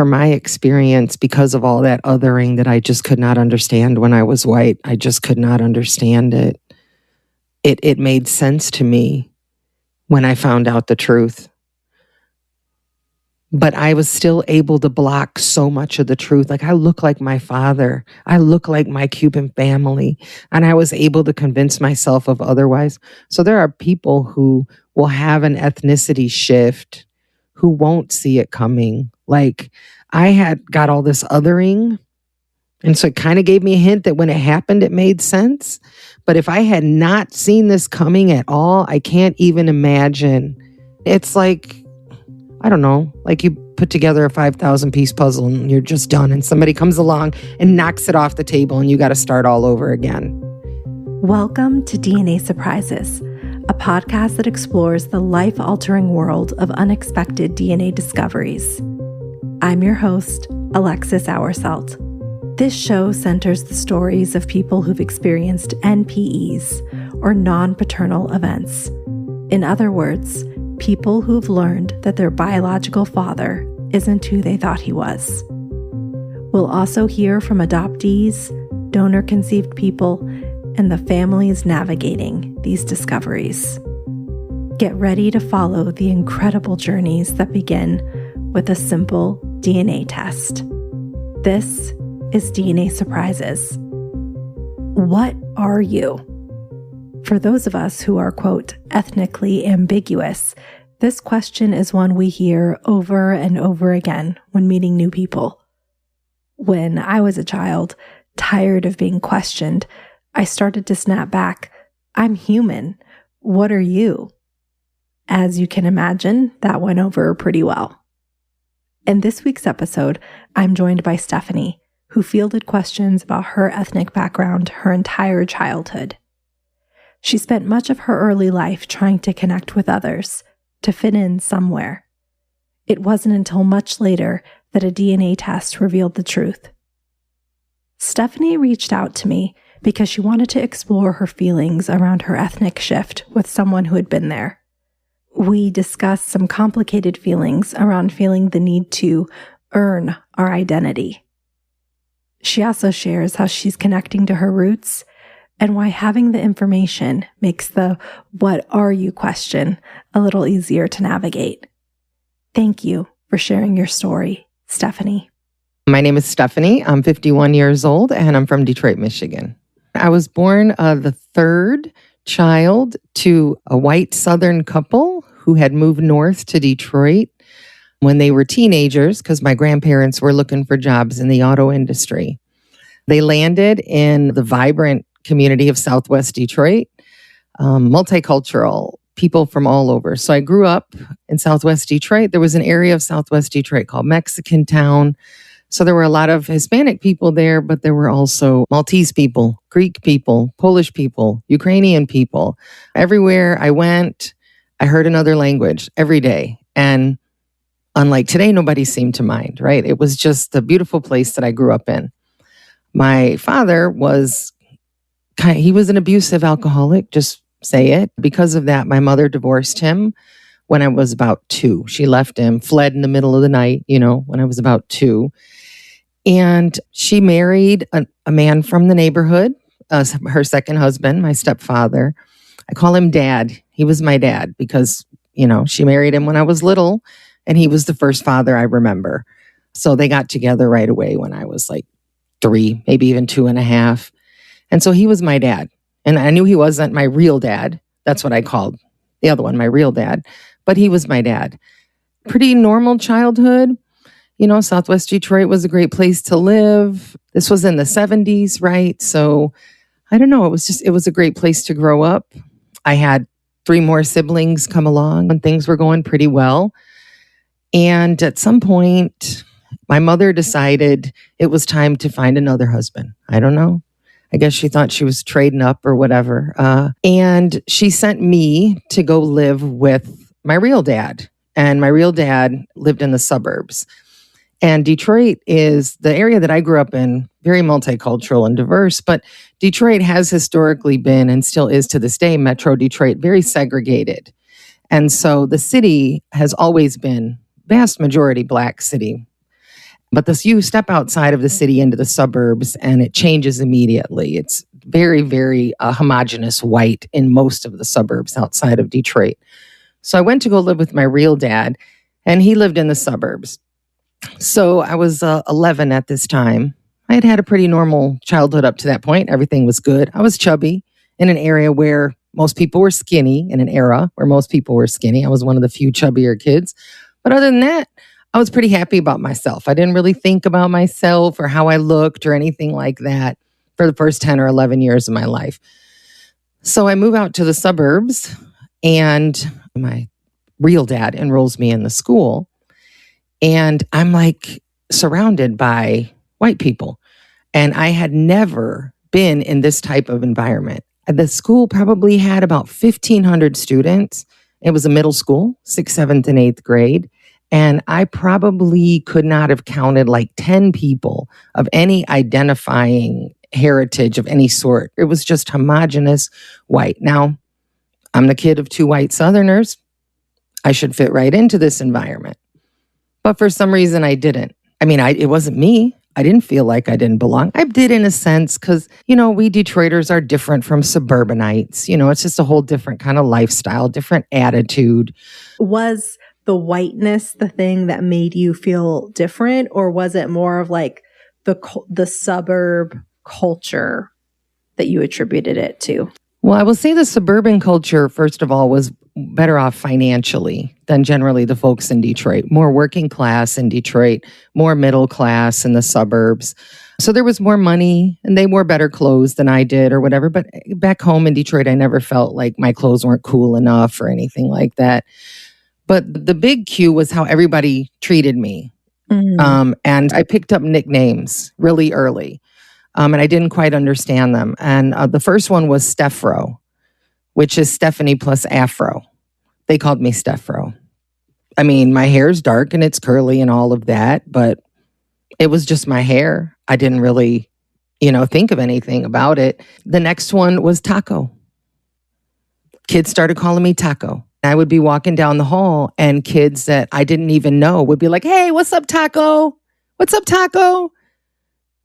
for my experience, because of all that othering that I just could not understand when I was white, I just could not understand it. It made sense to me when I found out the truth. But I was still able to block so much of the truth. Like, I look like my father. I look like my Cuban family. And I was able to convince myself of otherwise. So there are people who will have an ethnicity shift who won't see it coming. Like, I had got all this othering. And so it kind of gave me a hint that when it happened, it made sense. But if I had not seen this coming at all, I can't even imagine. It's like, I don't know, like you put together a 5,000 piece puzzle and you're just done, and somebody comes along and knocks it off the table and you got to start all over again. Welcome to DNA Surprises, a podcast that explores the life-altering world of unexpected DNA discoveries. I'm your host, Alexis Auersalt. This show centers the stories of people who've experienced NPEs, or non-paternal events. In other words, people who've learned that their biological father isn't who they thought he was. We'll also hear from adoptees, donor-conceived people, and the families navigating these discoveries. Get ready to follow the incredible journeys that begin with a simple DNA test. This is DNA Surprises. What are you? For those of us who are, quote, ethnically ambiguous, this question is one we hear over and over again when meeting new people. When I was a child, tired of being questioned, I started to snap back, I'm human. What are you? As you can imagine, that went over pretty well. In this week's episode, I'm joined by Stephanie, who fielded questions about her ethnic background her entire childhood. She spent much of her early life trying to connect with others, to fit in somewhere. It wasn't until much later that a DNA test revealed the truth. Stephanie reached out to me because she wanted to explore her feelings around her ethnic shift with someone who had been there. We discussed some complicated feelings around feeling the need to earn our identity. She also shares how she's connecting to her roots and why having the information makes the "what are you" question a little easier to navigate. Thank you for sharing your story, Stephanie. My name is Stephanie. I'm 51 years old and I'm from Detroit, Michigan. I was born the third child to a white Southern couple who had moved north to Detroit when they were teenagers because my grandparents were looking for jobs in the auto industry. They landed in the vibrant community of Southwest Detroit, multicultural, people from all over. So I grew up in Southwest Detroit. There was an area of Southwest Detroit called Mexican Town. So there were a lot of Hispanic people there, but there were also Maltese people, Greek people, Polish people, Ukrainian people. Everywhere I went, I heard another language every day. And unlike today, nobody seemed to mind, right? It was just a beautiful place that I grew up in. My father was he was an abusive alcoholic, just say it. Because of that, my mother divorced him when I was about 2. She left him, fled in the middle of the night, when I was about 2. And she married a man from the neighborhood, her second husband, my stepfather. I call him Dad. He was my dad because, she married him when I was little and he was the first father I remember. So they got together right away when I was like 3, maybe even 2.5. And so he was my dad. And I knew he wasn't my real dad. That's what I called the other one, my real dad. But he was my dad. Pretty normal childhood. Southwest Detroit was a great place to live. This was in the 70s, right? So I don't know. It was a great place to grow up. I had 3 more siblings come along and things were going pretty well. And at some point, my mother decided it was time to find another husband. I don't know. I guess she thought she was trading up or whatever. And she sent me to go live with my real dad. And my real dad lived in the suburbs. And Detroit is the area that I grew up in, very multicultural and diverse. But Detroit has historically been and still is to this day, Metro Detroit, very segregated. And so the city has always been vast majority Black city. But you step outside of the city into the suburbs and it changes immediately. It's very, very homogenous white in most of the suburbs outside of Detroit. So I went to go live with my real dad, and he lived in the suburbs. So I was 11 at this time. I had had a pretty normal childhood up to that point. Everything was good. I was chubby in an area where most people were skinny, in an era where most people were skinny. I was one of the few chubbier kids. But other than that, I was pretty happy about myself. I didn't really think about myself or how I looked or anything like that for the first 10 or 11 years of my life. So I move out to the suburbs, and my real dad enrolls me in the school. And I'm like surrounded by white people. And I had never been in this type of environment. The school probably had about 1,500 students. It was a middle school, 6th, 7th, and 8th grade. And I probably could not have counted like 10 people of any identifying heritage of any sort. It was just homogenous white. Now, I'm the kid of 2 white Southerners. I should fit right into this environment. But for some reason, I didn't. I mean, it wasn't me. I didn't feel like I didn't belong. I did in a sense because, we Detroiters are different from suburbanites. It's just a whole different kind of lifestyle, different attitude. Was the whiteness the thing that made you feel different, or was it more of like the suburb culture that you attributed it to? Well, I will say the suburban culture, first of all, was better off financially than generally the folks in Detroit. More working class in Detroit, more middle class in the suburbs. So there was more money and they wore better clothes than I did or whatever. But back home in Detroit, I never felt like my clothes weren't cool enough or anything like that. But the big cue was how everybody treated me. And I picked up nicknames really early. And I didn't quite understand them. And the first one was Steffro, which is Stephanie plus Afro. They called me Steffro. I mean, my hair's dark and it's curly and all of that, but it was just my hair. I didn't really, think of anything about it. The next one was Taco. Kids started calling me Taco. I would be walking down the hall and kids that I didn't even know would be like, "Hey, what's up, Taco? What's up, Taco?"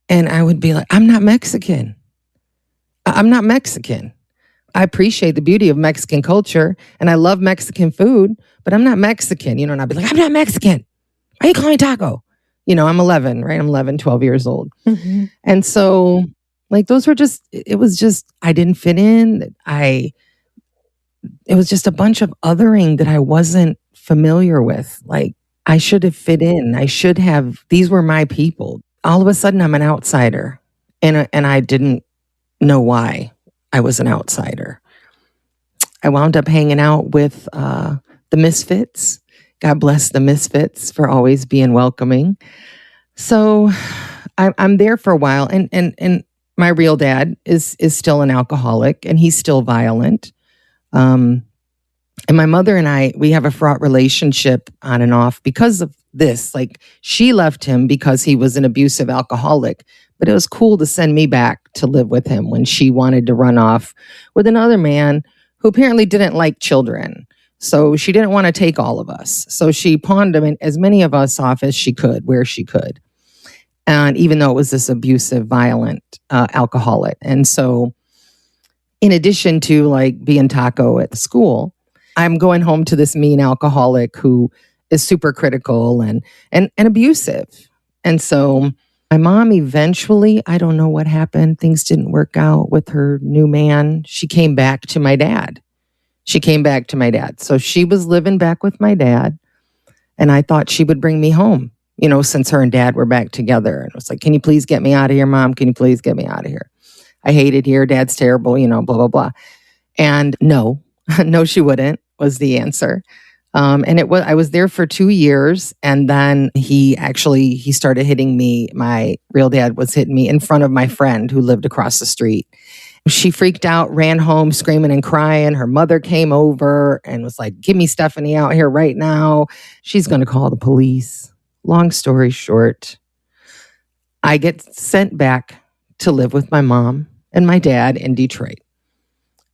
And I would be like, "I'm not Mexican. I'm not Mexican. I appreciate the beauty of Mexican culture and I love Mexican food, but I'm not Mexican." And I'd be like, "I'm not Mexican. Why are you calling me Taco?" I'm 11, right? I'm 11, 12 years old. Mm-hmm. And so those were it was just, I didn't fit in. It was just a bunch of othering that I wasn't familiar with. I should have fit in. These were my people. All of a sudden I'm an outsider and I didn't know why I was an outsider. I wound up hanging out with the Misfits. God bless the Misfits for always being welcoming. So I'm there for a while, and my real dad is still an alcoholic, and he's still violent. And my mother and we have a fraught relationship on and off because of this. She left him because he was an abusive alcoholic, but it was cool to send me back to live with him when she wanted to run off with another man who apparently didn't like children. So she didn't want to take all of us. So she pawned as many of us off as she could, where she could. And even though it was this abusive, violent alcoholic. And so in addition to being Taco at school, I'm going home to this mean alcoholic who is super critical and abusive. And so my mom eventually, I don't know what happened. Things didn't work out with her new man. She came back to my dad. So she was living back with my dad. And I thought she would bring me home, since her and dad were back together. And it was like, "Can you please get me out of here, Mom? Can you please get me out of here? I hate it here. Dad's terrible, blah, blah, blah." And no, she wouldn't, was the answer. I was there for 2 years. And then he started hitting me. My real dad was hitting me in front of my friend who lived across the street. She freaked out, ran home screaming and crying. Her mother came over and was like, "Give me Stephanie out here right now. She's going to call the police." Long story short, I get sent back to live with my mom and my dad in Detroit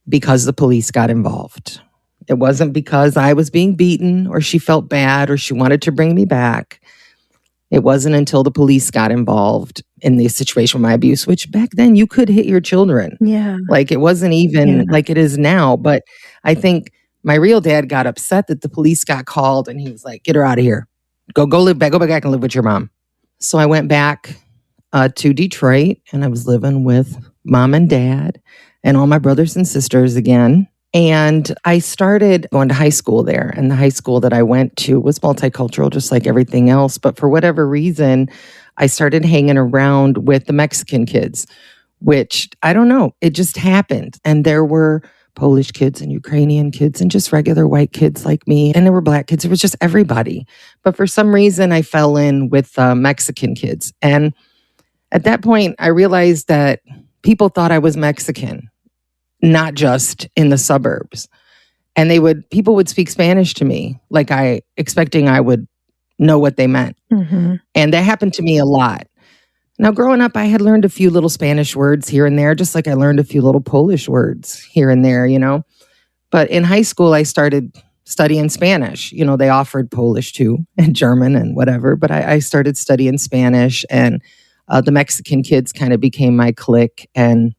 because the police got involved. It wasn't because I was being beaten or she felt bad or she wanted to bring me back. It wasn't until the police got involved in the situation with my abuse, which back then you could hit your children. Yeah. Like it wasn't even like it is now. But I think my real dad got upset that the police got called and he was like, get her out of here. Go back and live with your mom. So I went back to Detroit and I was living with mom and dad and all my brothers and sisters again. And I started going to high school there. And the high school that I went to was multicultural, just like everything else. But for whatever reason, I started hanging around with the Mexican kids, which I don't know, it just happened. And there were Polish kids and Ukrainian kids and just regular white kids like me. And there were Black kids. It was just everybody. But for some reason, I fell in with Mexican kids. And at that point, I realized that people thought I was Mexican, not just in the suburbs. And people would speak Spanish to me, like expecting I would know what they meant. Mm-hmm. And that happened to me a lot. Now, growing up, I had learned a few little Spanish words here and there, just like I learned a few little Polish words here and there, But in high school, I started studying Spanish. They offered Polish too, and German and whatever. But I started studying Spanish, and the Mexican kids kind of became my clique. And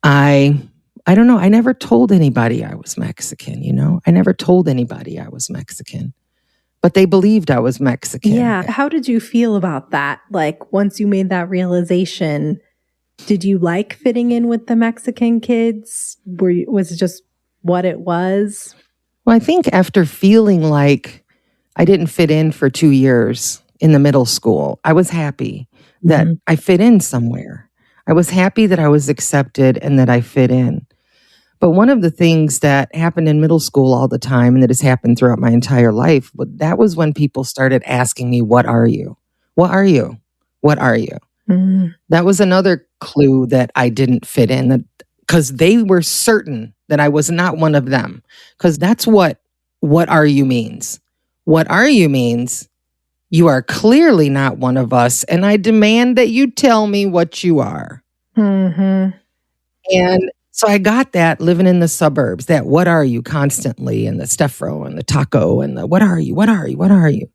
I don't know, I never told anybody I was Mexican, I never told anybody I was Mexican. But they believed I was Mexican. Yeah. How did you feel about that? Like, once you made that realization, did you like fitting in with the Mexican kids? Was it just what it was? Well, I think after feeling like I didn't fit in for 2 years in the middle school, I was happy that I fit in somewhere. I was happy that I was accepted and that I fit in. But one of the things that happened in middle school all the time and that has happened throughout my entire life, that was when people started asking me, what are you? What are you? What are you? Mm. That was another clue that I didn't fit in, because they were certain that I was not one of them. Because that's what are you means. What are you means, you are clearly not one of us, and I demand that you tell me what you are. Mm-hmm. And so I got that living in the suburbs, that what are you constantly, and the Stefro and the taco and the what are you, what are you, what are you?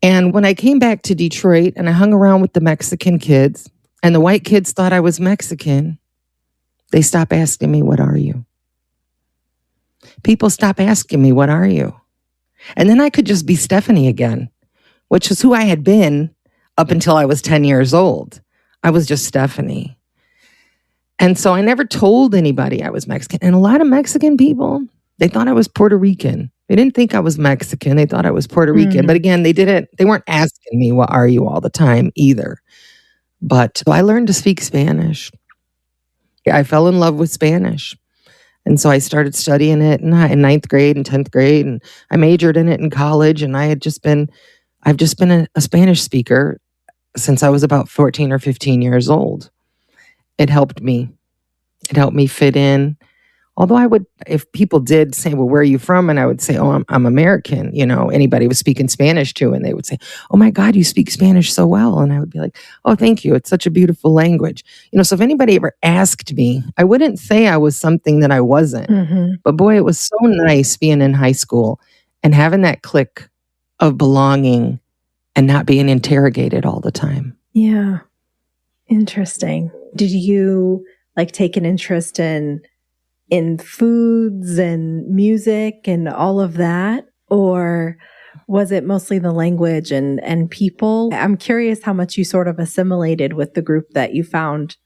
And when I came back to Detroit and I hung around with the Mexican kids and the white kids thought I was Mexican, they stopped asking me, what are you? People stopped asking me, what are you? And then I could just be Stephanie again, which is who I had been up until I was 10 years old. I was just Stephanie. And so I never told anybody I was Mexican. And a lot of Mexican people, they thought I was Puerto Rican. They didn't think I was Mexican. They thought I was Puerto Rican. But again, they weren't asking me, what are you all the time either. But I learned to speak Spanish. I fell in love with Spanish. And so I started studying it in ninth grade and 10th grade. And I majored in it in college. And I've just been a Spanish speaker since I was about 14 or 15 years old. It helped me. It helped me fit in. Although if people did say, well, where are you from? And I would say, oh, I'm American. Anybody was speaking Spanish to, and they would say, oh my God, you speak Spanish so well. And I would be like, oh, thank you. It's such a beautiful language. So if anybody ever asked me, I wouldn't say I was something that I wasn't. Mm-hmm. But boy, it was so nice being in high school and having that click of belonging and not being interrogated all the time. Yeah. Interesting. Did you take an interest in foods and music and all of that? Or was it mostly the language and people? I'm curious how much you sort of assimilated with the group that you found,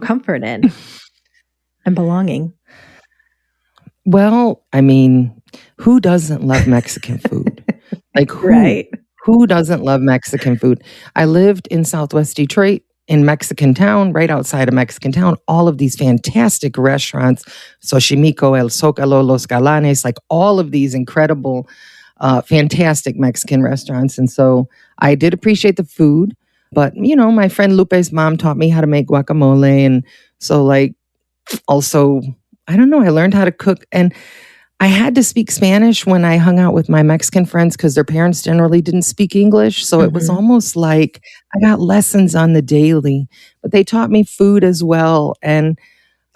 comfort in and belonging. Well, I mean, who doesn't love Mexican food? Right. Who doesn't love Mexican food? I lived in Southwest Detroit, in Mexican Town, right outside of Mexican Town, all of these fantastic restaurants, Xochimilco, El Zócalo, Los Galanes, all of these incredible, fantastic Mexican restaurants. And so I did appreciate the food, but, my friend Lupe's mom taught me how to make guacamole. And so also, I don't know, I learned how to cook. And I had to speak Spanish when I hung out with my Mexican friends because their parents generally didn't speak English. So it was almost like I got lessons on the daily, but they taught me food as well. And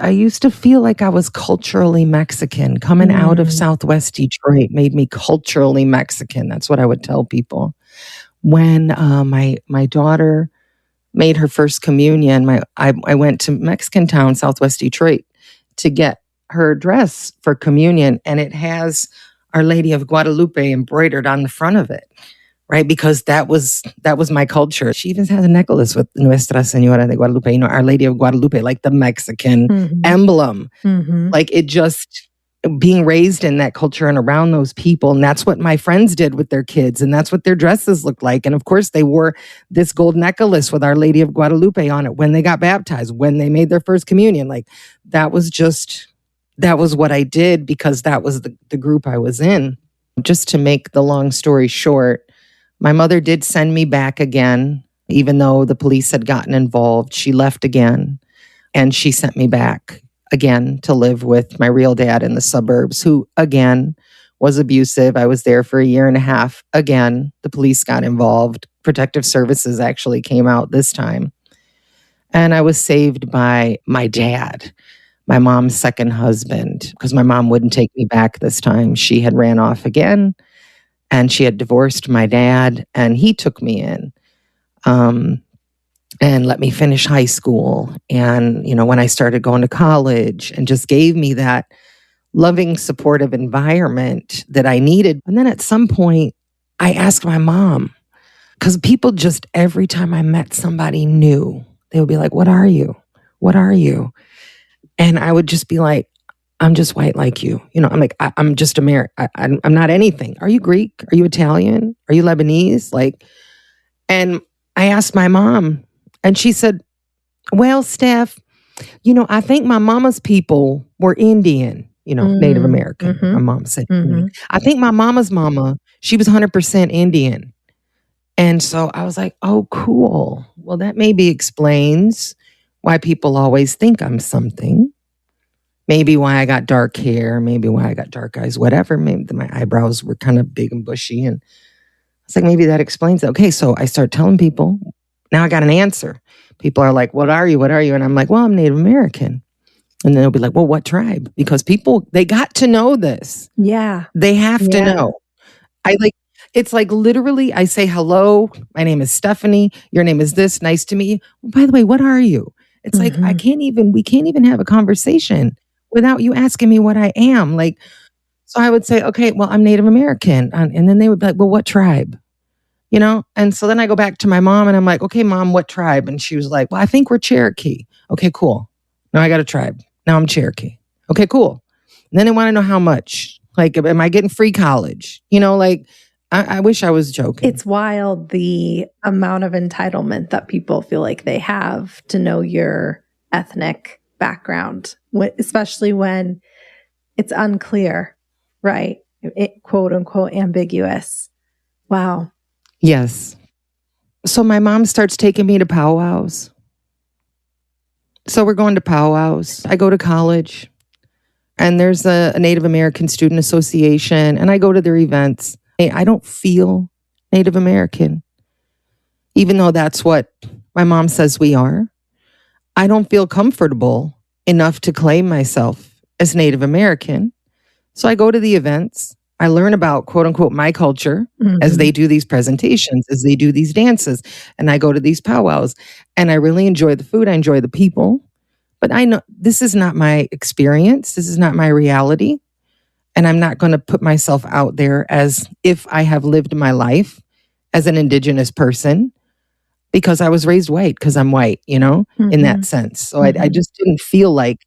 I used to feel like I was culturally Mexican. Coming out of Southwest Detroit made me culturally Mexican. That's what I would tell people. when my daughter made her first communion, I went to Mexican Town, Southwest Detroit, to get her dress for communion, and it has Our Lady of Guadalupe embroidered on the front of it, right? Because that was my culture. She even has a necklace with Nuestra Señora de Guadalupe, Our Lady of Guadalupe, like the Mexican emblem. Like it just being raised in that culture and around those people. And that's what my friends did with their kids. And that's what their dresses looked like. And of course, they wore this gold necklace with Our Lady of Guadalupe on it when they got baptized, when they made their first communion. Like that was what I did because that was the group I was in. Just to make the long story short, my mother did send me back again, even though the police had gotten involved. She left again, and she sent me back again to live with my real dad in the suburbs, who again was abusive. I was there for a year and a half. Again, the police got involved. Protective Services actually came out this time. And I was saved by my dad, my mom's second husband, because my mom wouldn't take me back this time. She had ran off again, and she had divorced my dad, and he took me in. And let me finish high school. And, when I started going to college, and just gave me that loving, supportive environment that I needed. And then at some point, I asked my mom, because people just, every time I met somebody new, they would be like, "What are you? What are you?" And I would just be like, "I'm just white like you." I'm like, I'm just American. I'm not anything. Are you Greek? Are you Italian? Are you Lebanese? And I asked my mom, and she said, "Well, Steph, I think my mama's people were Indian, Native American." My mom said, "I think my mama's mama, she was 100% Indian." And so I was like, "Oh, cool. Well, that maybe explains why people always think I'm something. Maybe why I got dark hair, maybe why I got dark eyes, whatever. Maybe my eyebrows were kind of big and bushy." And I was like, maybe that explains it. Okay, so I start telling people. Now I got an answer. People are like, "What are you? What are you?" And I'm like, "Well, I'm Native American." And then they'll be like, "Well, what tribe?" Because people, they got to know this. Yeah. They have to know. It's like literally I say, "Hello, my name is Stephanie. Your name is this. Nice to meet you. Well, by the way, what are you?" It's like, we can't even have a conversation without you asking me what I am. So I would say, "Okay, well, I'm Native American." And then they would be like, "Well, what tribe?" And so then I go back to my mom and I'm like, "Okay, Mom, what tribe?" And she was like, "Well, I think we're Cherokee." Okay, cool. Now I got a tribe. Now I'm Cherokee. Okay, cool. And then they want to know how much. Am I getting free college? I wish I was joking. It's wild, the amount of entitlement that people feel like they have to know your ethnic background, especially when it's unclear, right? Quote unquote ambiguous. Wow. Yes. So my mom starts taking me to powwows. So we're going to powwows. I go to college, and there's a Native American Student Association, and I go to their events. I don't feel Native American, even though that's what my mom says we are. I don't feel comfortable enough to claim myself as Native American. So I go to the events. I learn about, quote unquote, my culture as they do these presentations, as they do these dances. And I go to these powwows, and I really enjoy the food. I enjoy the people. But I know this is not my experience. This is not my reality. And I'm not going to put myself out there as if I have lived my life as an Indigenous person, because I was raised white, because I'm white, in that sense. So I just didn't feel like,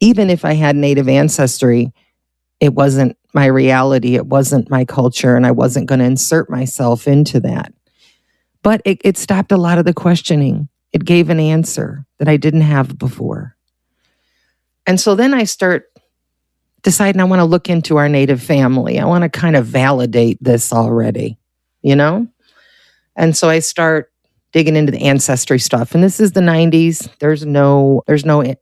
even if I had Native ancestry, it wasn't my reality. It wasn't my culture. And I wasn't going to insert myself into that. But it stopped a lot of the questioning. It gave an answer that I didn't have before. And so then I start deciding I want to look into our Native family. I want to kind of validate this already, And so I start digging into the ancestry stuff. And this is the 90s. There's no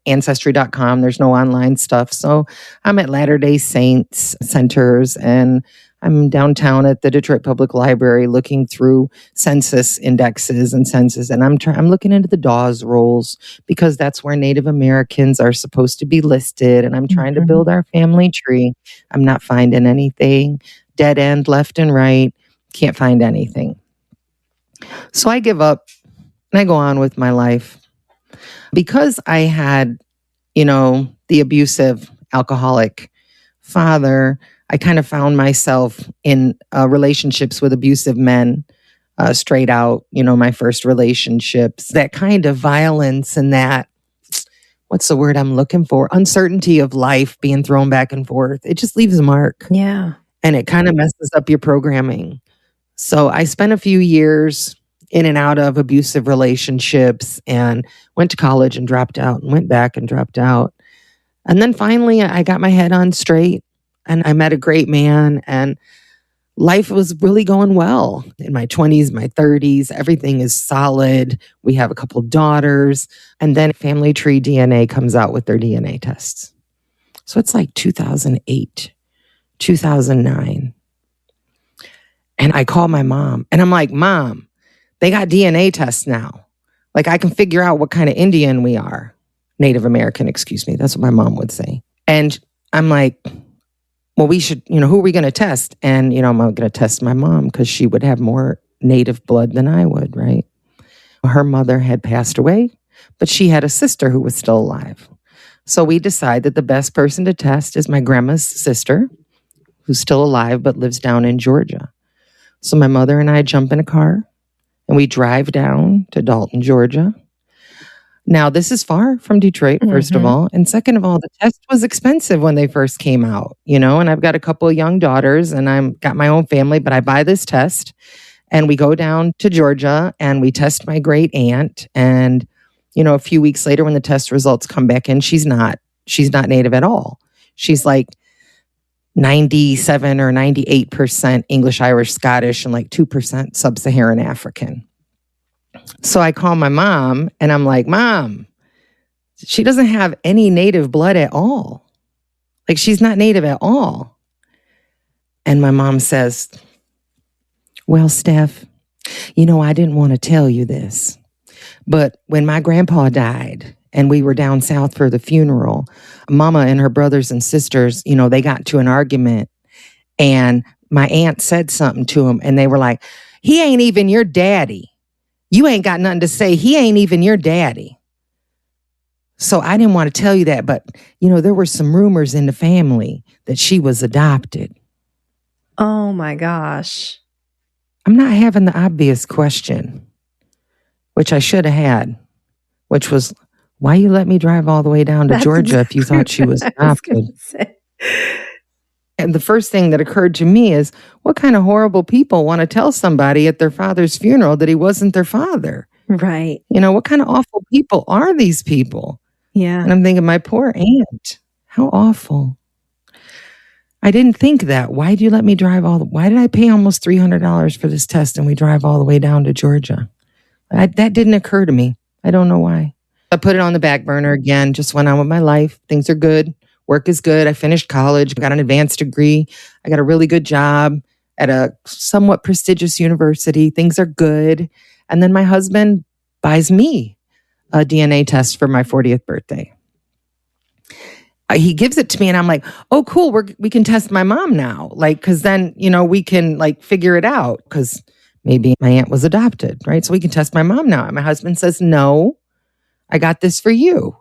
ancestry.com. There's no online stuff. So I'm at Latter-day Saints centers, and I'm downtown at the Detroit Public Library looking through census indexes and census. And I'm looking into the Dawes rolls, because that's where Native Americans are supposed to be listed. And I'm trying to build our family tree. I'm not finding anything. Dead end, left and right. Can't find anything. So I give up and I go on with my life. Because I had, the abusive alcoholic father, I kind of found myself in relationships with abusive men, straight out, my first relationships, that kind of violence and that, what's the word I'm looking for? Uncertainty of life being thrown back and forth. It just leaves a mark. Yeah. And it kind of messes up your programming. So I spent a few years in and out of abusive relationships and went to college and dropped out and went back and dropped out. And then finally I got my head on straight and I met a great man and life was really going well in my 20s, my 30s. Everything is solid. We have a couple of daughters. And then Family Tree DNA comes out with their DNA tests. So it's like 2008, 2009. And I call my mom and I'm like, Mom, they got DNA tests now. Like I can figure out what kind of Indian we are. Native American, excuse me. That's what my mom would say. And I'm like, well, we should, who are we going to test? And, I'm going to test my mom because she would have more native blood than I would, right? Her mother had passed away, but she had a sister who was still alive. So we decide that the best person to test is my grandma's sister, who's still alive, but lives down in Georgia. So my mother and I jump in a car and we drive down to Dalton, Georgia. Now, this is far from Detroit, first of all. And second of all, the test was expensive when they first came out, and I've got a couple of young daughters and I've got my own family, but I buy this test and we go down to Georgia and we test my great aunt. And, a few weeks later when the test results come back in, she's not native at all. She's like 97 or 98% English, Irish, Scottish, and like 2% Sub-Saharan African. So I call my mom and I'm like, Mom, she doesn't have any native blood at all. Like she's not native at all. And my mom says, well, Steph, I didn't want to tell you this, but when my grandpa died and we were down south for the funeral, Mama and her brothers and sisters, they got into an argument and my aunt said something to him and they were like, he ain't even your daddy. You ain't got nothing to say. He ain't even your daddy. So I didn't want to tell you that, but, there were some rumors in the family that she was adopted. Oh my gosh. I'm not having the obvious question, which I should have had, which was, why you let me drive all the way down to Georgia if you thought she was adopted? And the first thing that occurred to me is, what kind of horrible people want to tell somebody at their father's funeral that he wasn't their father? Right. What kind of awful people are these people? Yeah. And I'm thinking, my poor aunt, how awful. I didn't think that. Why do you let me drive why did I pay almost $300 for this test and we drive all the way down to Georgia? That didn't occur to me. I don't know why. I put it on the back burner again, just went on with my life. Things are good. Work is good. I finished college, got an advanced degree. I got a really good job at a somewhat prestigious university. Things are good. And then my husband buys me a DNA test for my 40th birthday. He gives it to me and I'm like, oh, cool. We can test my mom now. Like, cause then, we can like figure it out because maybe my aunt was adopted, right? So we can test my mom now. And my husband says, no, I got this for you.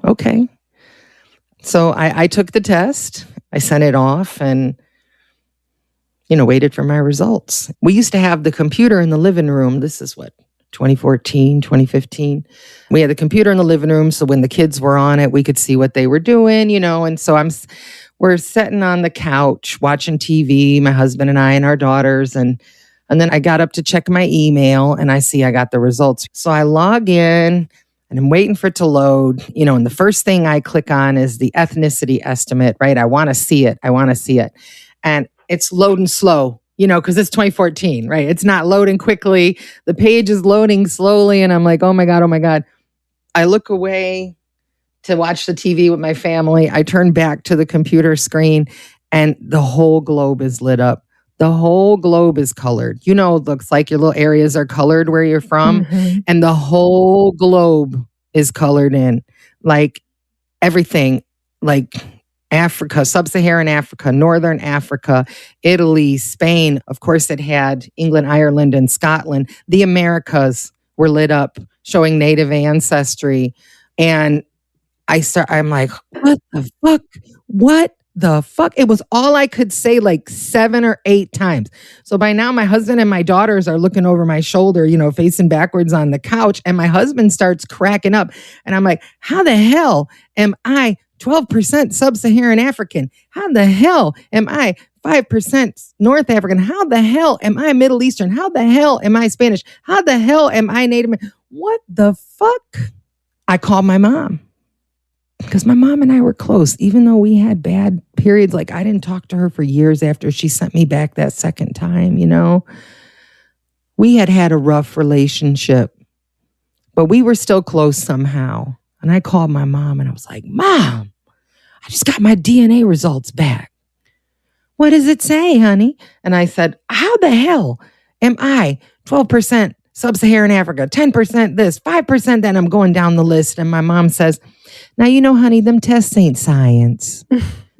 Okay. So I took the test, I sent it off and, waited for my results. We used to have the computer in the living room. This is 2014, 2015. We had the computer in the living room. So when the kids were on it, we could see what they were doing, and so we're sitting on the couch watching TV, my husband and I and our daughters. And then I got up to check my email and I see I got the results. So I log in. And I'm waiting for it to load, and the first thing I click on is the ethnicity estimate, right? I want to see it. And it's loading slow, because it's 2014, right? It's not loading quickly. The page is loading slowly. And I'm like, oh my God, oh my God. I look away to watch the TV with my family. I turn back to the computer screen and the whole globe is lit up. The whole globe is colored. It looks like your little areas are colored where you're from. And the whole globe is colored in. Like everything, like Africa, sub-Saharan Africa, Northern Africa, Italy, Spain. Of course, it had England, Ireland, and Scotland. The Americas were lit up, showing Native ancestry. And I'm like, what the fuck? What the fuck? It was all I could say like 7 or 8 times. So by now, my husband and my daughters are looking over my shoulder, facing backwards on the couch. And my husband starts cracking up. And I'm like, how the hell am I 12% sub-Saharan African? How the hell am I 5% North African? How the hell am I Middle Eastern? How the hell am I Spanish? How the hell am I Native? What the fuck? I called my mom. Because my mom and I were close, even though we had bad periods. Like, I didn't talk to her for years after she sent me back that second time, We had a rough relationship, but we were still close somehow. And I called my mom and I was like, Mom, I just got my DNA results back. What does it say, honey? And I said, how the hell am I 12% sub-Saharan Africa, 10% this, 5% that? I'm going down the list. And my mom says, now, honey, them tests ain't science.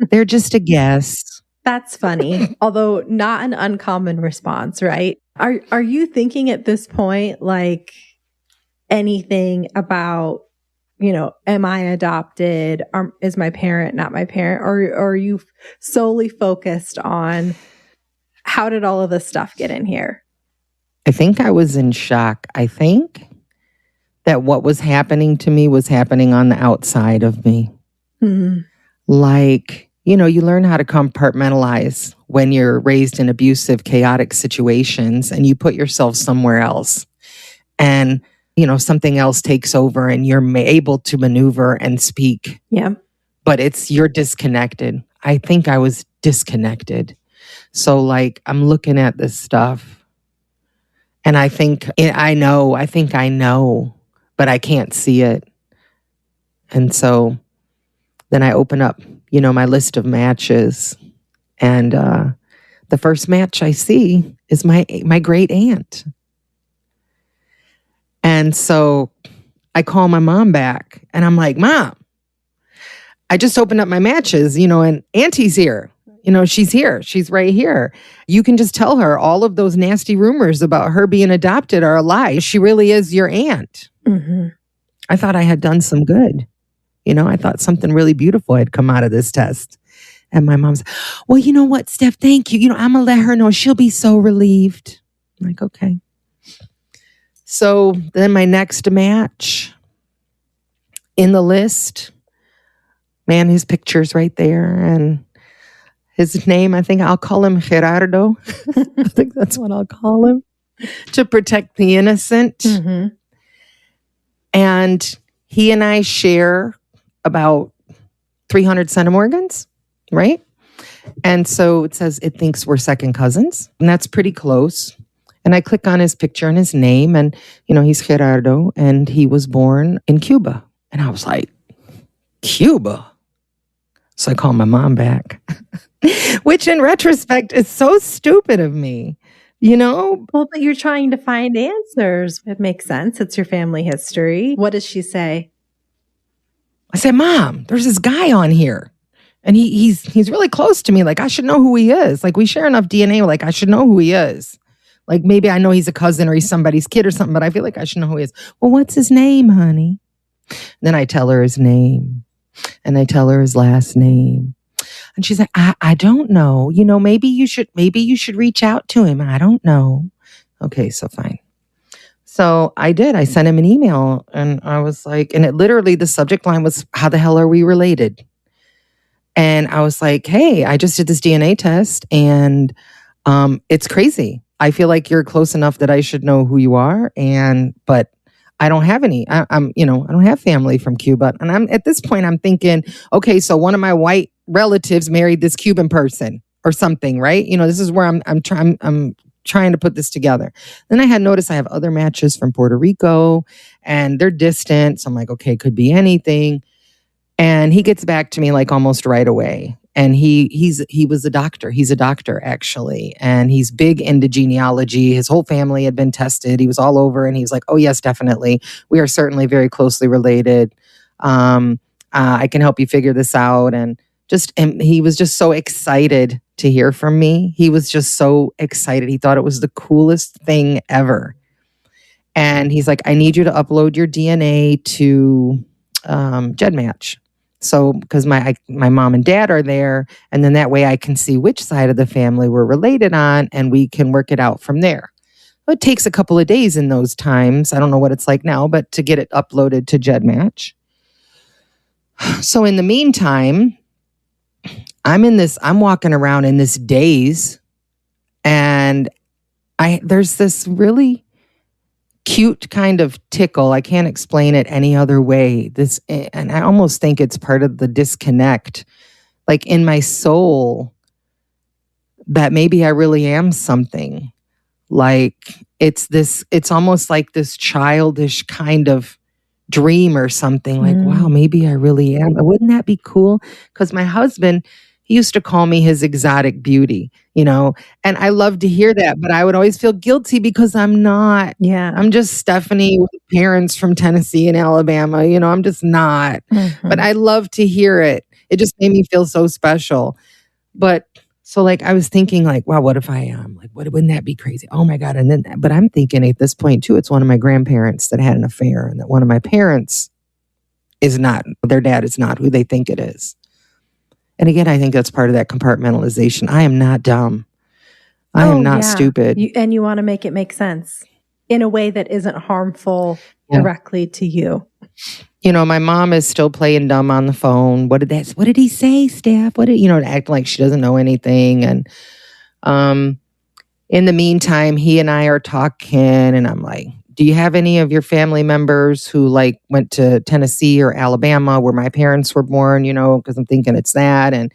They're just a guess. That's funny, although not an uncommon response, right? Are you thinking at this point, like anything about, am I adopted? Is my parent not my parent? Or are you solely focused on how did all of this stuff get in here? I think I was in shock. I think that what was happening to me was happening on the outside of me. Mm-hmm. Like, you learn how to compartmentalize when you're raised in abusive, chaotic situations and you put yourself somewhere else. And, something else takes over and you're able to maneuver and speak. Yeah. But you're disconnected. I think I was disconnected. So like, I'm looking at this stuff and I think I know, but I can't see it. And so then I open up, my list of matches. And the first match I see is my great aunt. And so I call my mom back and I'm like, Mom, I just opened up my matches, and Auntie's here. She's here. She's right here. You can just tell her all of those nasty rumors about her being adopted are a lie. She really is your aunt. Mm-hmm. I thought I had done some good. I thought something really beautiful had come out of this test. And my mom's, well, you know what, Steph, thank you. I'm going to let her know. She'll be so relieved. I'm like, okay. So then my next match in the list, man, his picture's right there. And his name, I think I'll call him Gerardo. I think that's what I'll call him, to protect the innocent. Mm-hmm. And he and I share about 300 centimorgans, right? And so it says it thinks we're second cousins, and that's pretty close. And I click on his picture and his name, and, he's Gerardo, and he was born in Cuba. And I was like, Cuba? So I call my mom back, which in retrospect is so stupid of me, Well, but you're trying to find answers. It makes sense. It's your family history. What does she say? I said, Mom, there's this guy on here. And he's really close to me. Like, I should know who he is. Like, we share enough DNA. Like, I should know who he is. Like, maybe I know he's a cousin or he's somebody's kid or something, but I feel like I should know who he is. Well, what's his name, honey? Then I tell her his name. And I tell her his last name. And she's like, I don't know. Maybe you should reach out to him. I don't know. Okay, so fine. So I did. I sent him an email and I was like, and it literally, the subject line was, how the hell are we related? And I was like, hey, I just did this DNA test and it's crazy. I feel like you're close enough that I should know who you are. But I don't have any. I don't have family from Cuba. And I'm at this point, I'm thinking, okay, so one of my white relatives married this Cuban person or something, right? This is where I'm trying to put this together. Then I had noticed I have other matches from Puerto Rico and they're distant. So I'm like, okay, could be anything. And he gets back to me like almost right away. And he was a doctor. He's a doctor, actually. And he's big into genealogy. His whole family had been tested. He was all over. And he was like, oh, yes, definitely. We are certainly very closely related. I can help you figure this out. And and he was just so excited to hear from me. He was just so excited. He thought it was the coolest thing ever. And he's like, I need you to upload your DNA to GEDmatch. So, because my mom and dad are there, and then that way I can see which side of the family we're related on, and we can work it out from there. It takes a couple of days in those times. I don't know what it's like now, but to get it uploaded to GEDmatch. So in the meantime, I'm walking around in this daze, and there's this really cute kind of tickle. I can't explain it any other way. And I almost think it's part of the disconnect, like in my soul, that maybe I really am something. Like it's almost like this childish kind of dream or something. Like, wow, maybe I really am. Wouldn't that be cool? Because my husband, he used to call me his exotic beauty, and I love to hear that, but I would always feel guilty because I'm not. Yeah. I'm just Stephanie with parents from Tennessee and Alabama. I'm just not. But I love to hear it. It just made me feel so special. But so like I was thinking like, wow, what if I am? Like, wouldn't that be crazy? Oh my God. But I'm thinking at this point too, it's one of my grandparents that had an affair, and that one of my parents their dad is not who they think it is. And again, I think that's part of that compartmentalization. I am not dumb. I am not stupid. And you want to make it make sense in a way that isn't harmful directly to you. My mom is still playing dumb on the phone. What did he say, Steph? Act like she doesn't know anything. And in the meantime, he and I are talking, and I'm like, do you have any of your family members who like went to Tennessee or Alabama where my parents were born, because I'm thinking it's that. And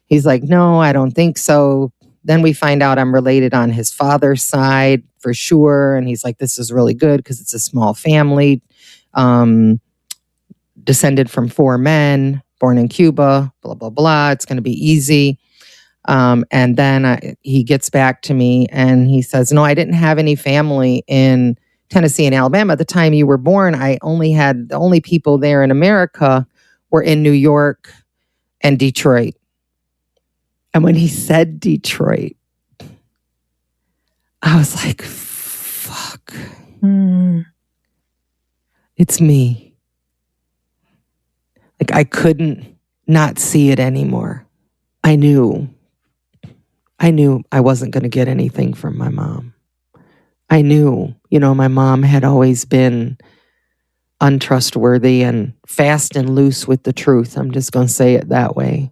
he's like, no, I don't think so. Then we find out I'm related on his father's side for sure. And he's like, this is really good because it's a small family. Descended from 4 men, born in Cuba, blah, blah, blah. It's going to be easy. And then he gets back to me and he says, no, I didn't have any family in Tennessee and Alabama. At the time you were born, the only people there in America were in New York and Detroit. And when he said Detroit, I was like, fuck. It's me. Like I couldn't not see it anymore. I knew I wasn't going to get anything from my mom. I knew, my mom had always been untrustworthy and fast and loose with the truth. I'm just going to say it that way.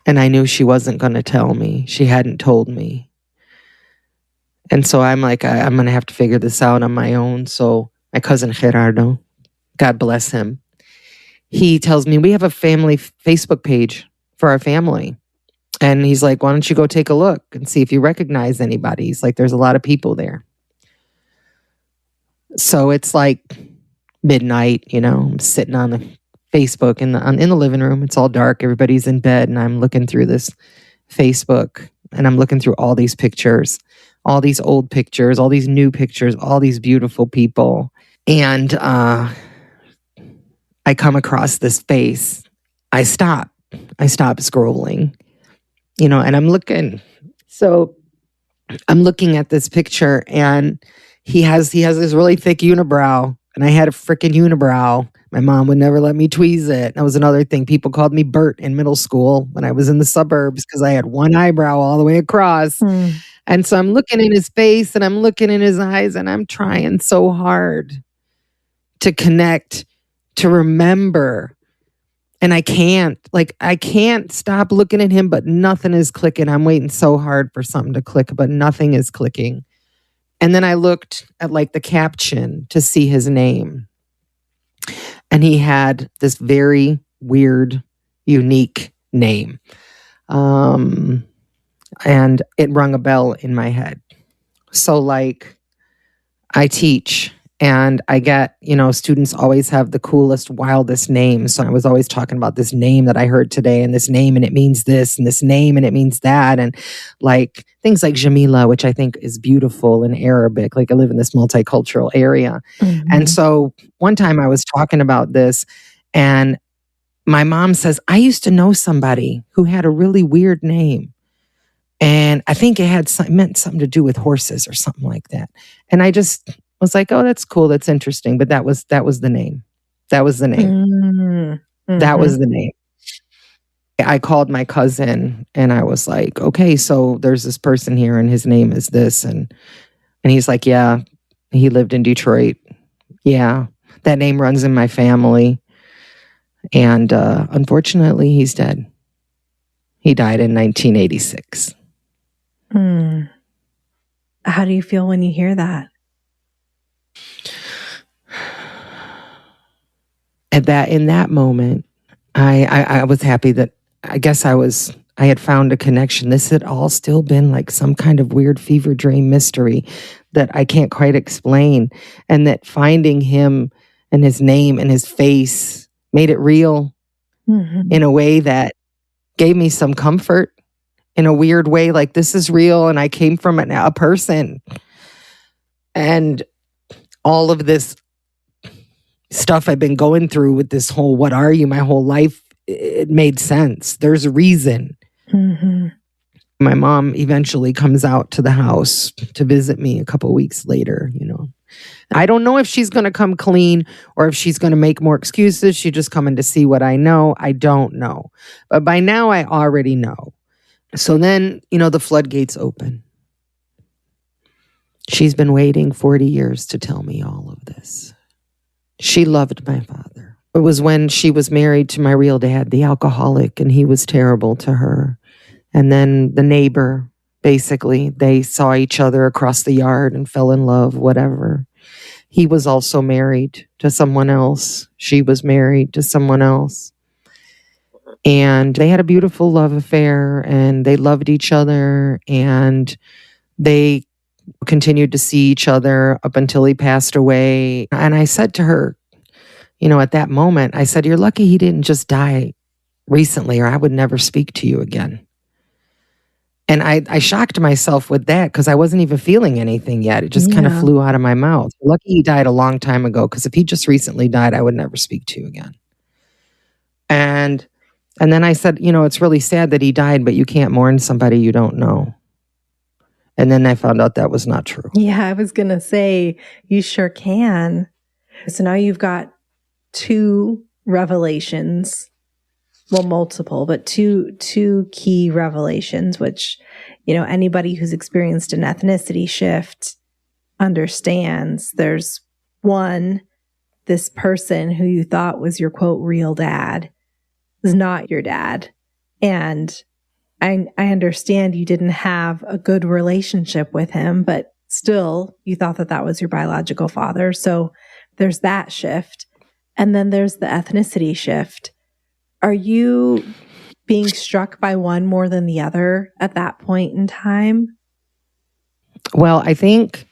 And I knew she wasn't going to tell me. She hadn't told me. And so I'm like, I'm going to have to figure this out on my own. So my cousin Gerardo, God bless him, he tells me we have a family Facebook page for our family. And he's like, why don't you go take a look and see if you recognize anybody? He's like, there's a lot of people there. So it's like midnight, I'm sitting on the Facebook in the living room. It's all dark. Everybody's in bed. And I'm looking through this Facebook and I'm looking through all these pictures, all these old pictures, all these new pictures, all these beautiful people. And I come across this face. I stop scrolling, and I'm looking. So I'm looking at this picture and he has this really thick unibrow, and I had a freaking unibrow. My mom would never let me tweeze it. That was another thing. People called me Bert in middle school when I was in the suburbs because I had one eyebrow all the way across. And so I'm looking in his face and I'm looking in his eyes and I'm trying so hard to connect, to remember. And I can't stop looking at him, but nothing is clicking. I'm waiting so hard for something to click, but nothing is clicking. And then I looked at like the caption to see his name. And he had this very weird, unique name. And it rung a bell in my head. So like I teach and I get, students always have the coolest, wildest names. So I was always talking about this name that I heard today and this name and it means this and this name and it means that. And like things like Jamila, which I think is beautiful in Arabic. Like I live in this multicultural area. Mm-hmm. And so one time I was talking about this and my mom says, I used to know somebody who had a really weird name. And I think it meant something to do with horses or something like that. And I just was like, oh, that's cool. That's interesting. But that was the name. That was the name. Mm-hmm. That was the name. I called my cousin and I was like, okay, so there's this person here and his name is this. And he's like, yeah, he lived in Detroit. Yeah, that name runs in my family. And unfortunately, he's dead. He died in 1986. How do you feel when you hear that? In that moment, I was happy that I guess I had found a connection. This had all still been like some kind of weird fever dream mystery that I can't quite explain. And that finding him and his name and his face made it real in a way that gave me some comfort in a weird way. Like, this is real and I came from a person. And all of this stuff I've been going through with this whole, what are you, my whole life, it made sense. There's a reason. My mom eventually comes out to the house to visit me a couple of weeks later, I don't know if she's going to come clean or if she's going to make more excuses. She's just coming to see what I know. I don't know. But by now I already know. So then, the floodgates open. She's been waiting 40 years to tell me all of this. She loved my father. It was when she was married to my real dad, the alcoholic, and he was terrible to her. And then the neighbor, basically, they saw each other across the yard and fell in love, whatever. He was also married to someone else. She was married to someone else. And they had a beautiful love affair and they loved each other and they continued to see each other up until he passed away. And I said to her, at that moment, I said, you're lucky he didn't just die recently or I would never speak to you again. And I shocked myself with that because I wasn't even feeling anything yet. It just kind of flew out of my mouth. Lucky he died a long time ago because if he just recently died, I would never speak to you again. And then I said, it's really sad that he died, but you can't mourn somebody you don't know. And then I found out that was not true. Yeah, I was going to say, you sure can. So now you've got two revelations. Well, multiple, but two key revelations, which, anybody who's experienced an ethnicity shift understands. There's one, this person who you thought was your quote real dad is not your dad. And I understand you didn't have a good relationship with him, but still you thought that was your biological father. So there's that shift. And then there's the ethnicity shift. Are you being struck by one more than the other at that point in time? Well, I think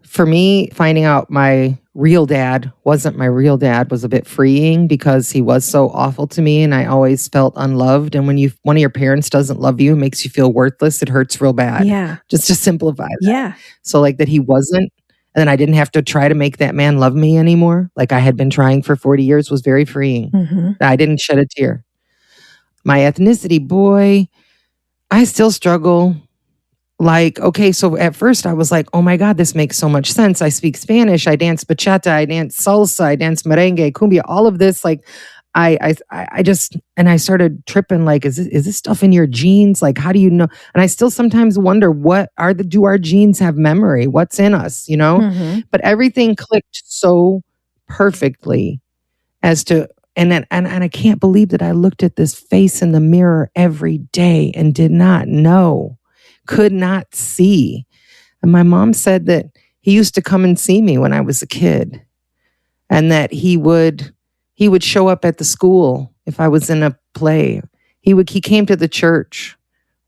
for me, finding out my real dad wasn't my real dad was a bit freeing because he was so awful to me and I always felt unloved. And when one of your parents doesn't love you, makes you feel worthless, it hurts real bad. Yeah. Just to simplify that. Yeah. So like that he wasn't, and then I didn't have to try to make that man love me anymore. Like I had been trying for 40 years was very freeing. I didn't shed a tear. My ethnicity, boy, I still struggle. Like, okay, so at first I was like, oh my God, this makes so much sense. I speak Spanish, I dance bachata, I dance salsa, I dance merengue, cumbia, all of this. Like I just, and I started tripping like, is this stuff in your genes? Like, how do you know? And I still sometimes wonder, do our genes have memory? What's in us, But everything clicked so perfectly as to, and I can't believe that I looked at this face in the mirror every day and did not know, could not see. And my mom said that he used to come and see me when I was a kid and that he would show up at the school if I was in a play. He came to the church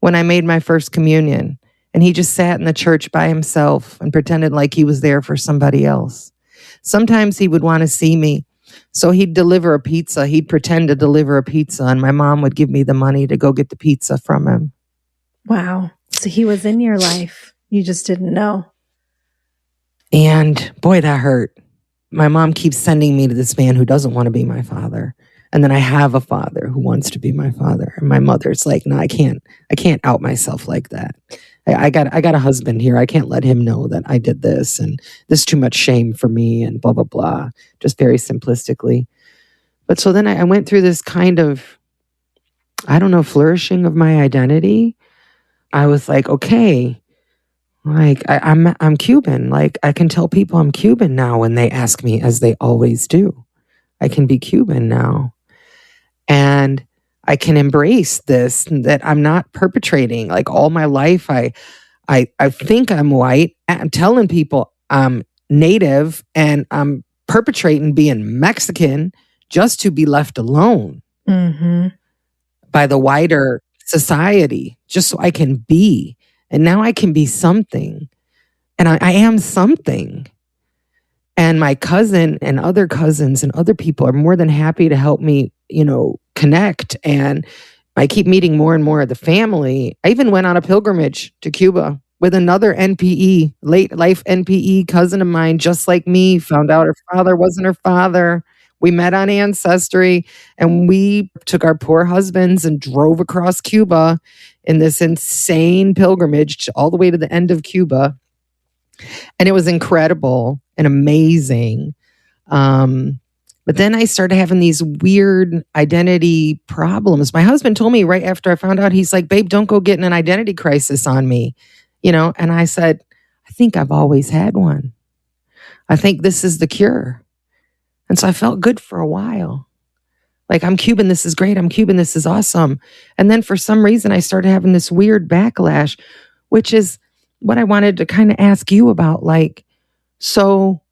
when I made my first communion and he just sat in the church by himself and pretended like he was there for somebody else. Sometimes he would want to see me. So he'd deliver a pizza. He'd pretend to deliver a pizza and my mom would give me the money to go get the pizza from him. Wow. So he was in your life. You just didn't know. And boy, that hurt. My mom keeps sending me to this man who doesn't want to be my father. And then I have a father who wants to be my father. And my mother's like, no, I can't out myself like that. I got a husband here. I can't let him know that I did this, and this is too much shame for me, and blah, blah, blah. Just very simplistically. But so then I went through this kind of, I don't know, flourishing of my identity. I was like, okay, like I'm Cuban. Like I can tell people I'm Cuban now when they ask me, as they always do. I can be Cuban now. And I can embrace this, that I'm not perpetrating. Like all my life, I think I'm white. I'm telling people I'm native, and I'm perpetrating being Mexican just to be left alone by the wider society, just so I can be. And now I can be something. And I am something. And my cousin and other cousins and other people are more than happy to help me, connect. And I keep meeting more and more of the family. I even went on a pilgrimage to Cuba with another NPE, late life NPE cousin of mine, just like me, found out her father wasn't her father. We met on Ancestry, and we took our poor husbands and drove across Cuba in this insane pilgrimage all the way to the end of Cuba. And it was incredible and amazing. But then I started having these weird identity problems. My husband told me right after I found out, he's like, babe, don't go getting an identity crisis on me. And I said, I think I've always had one. I think this is the cure. And so I felt good for a while. Like, I'm Cuban, this is great. I'm Cuban, this is awesome. And then for some reason, I started having this weird backlash, which is what I wanted to kind of ask you about. Like, so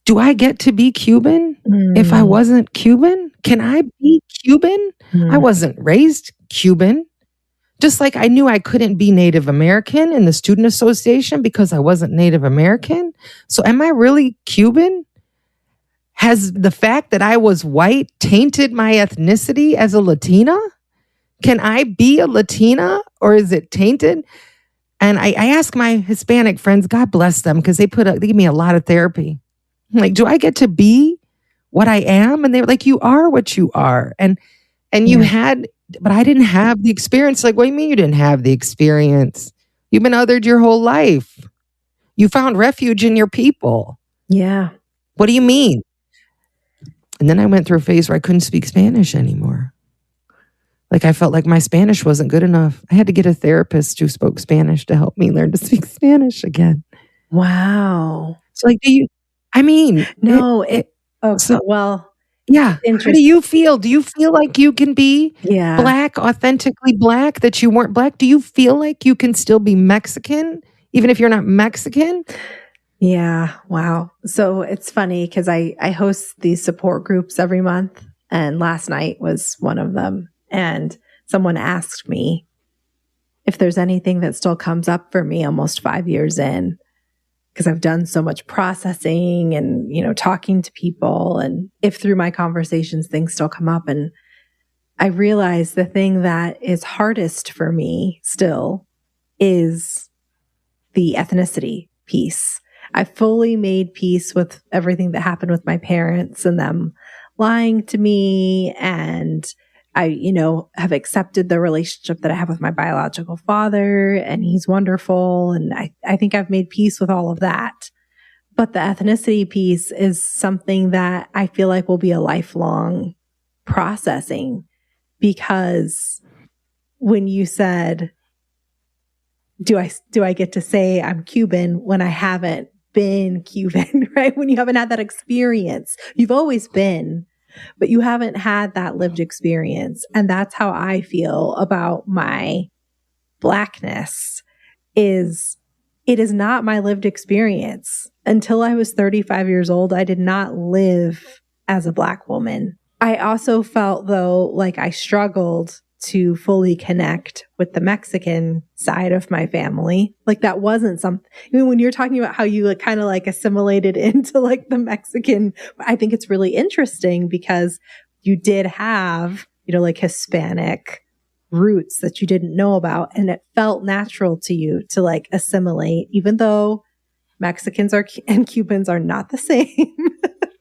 do I get to be Cuban if I wasn't Cuban? Can I be Cuban? I wasn't raised Cuban. Just like I knew I couldn't be Native American in the student association because I wasn't Native American. So am I really Cuban? Has the fact that I was white tainted my ethnicity as a Latina? Can I be a Latina, or is it tainted? And I ask my Hispanic friends, God bless them, because they give me a lot of therapy. I'm like, do I get to be what I am? And they were like, you are what you are. And you had, but I didn't have the experience. Like, what do you mean you didn't have the experience? You've been othered your whole life. You found refuge in your people. Yeah. What do you mean? And then I went through a phase where I couldn't speak Spanish anymore. Like, I felt like my Spanish wasn't good enough. I had to get a therapist who spoke Spanish to help me learn to speak Spanish again. Wow. So, like, yeah. How do you feel? Do you feel like you can be Black, authentically Black, that you weren't Black? Do you feel like you can still be Mexican, even if you're not Mexican? Yeah. Wow. So it's funny because I host these support groups every month, and last night was one of them. And someone asked me if there's anything that still comes up for me almost 5 years in, because I've done so much processing and, talking to people, and if through my conversations, things still come up. And I realize the thing that is hardest for me still is the ethnicity piece. I fully made peace with everything that happened with my parents and them lying to me. And I, have accepted the relationship that I have with my biological father, and he's wonderful. And I think I've made peace with all of that. But the ethnicity piece is something that I feel like will be a lifelong processing, because when you said, do I get to say I'm Cuban when I haven't been Cuban, right? When you haven't had that experience, you've always been, but you haven't had that lived experience. And that's how I feel about my Blackness. It is not my lived experience. Until I was 35 years old, I did not live as a Black woman. I also felt, though, like I struggled to fully connect with the Mexican side of my family. Like, that wasn't something, when you're talking about how you kind of assimilated into the Mexican, I think it's really interesting because you did have, Hispanic roots that you didn't know about. And it felt natural to you to assimilate, even though Mexicans and Cubans are not the same,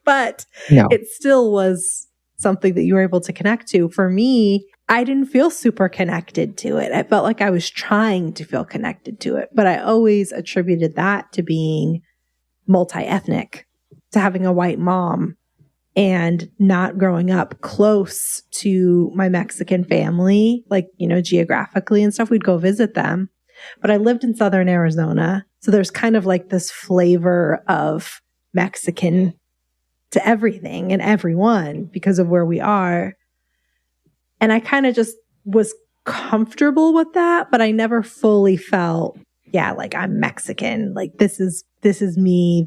but it still was something that you were able to connect to. For me, I didn't feel super connected to it. I felt like I was trying to feel connected to it, but I always attributed that to being multi-ethnic, to having a white mom and not growing up close to my Mexican family, like, geographically and stuff. We'd go visit them. But I lived in Southern Arizona. So there's kind of like this flavor of Mexican to everything and everyone because of where we are. And I kind of just was comfortable with that, but I never fully felt, yeah, like I'm Mexican. Like this is me.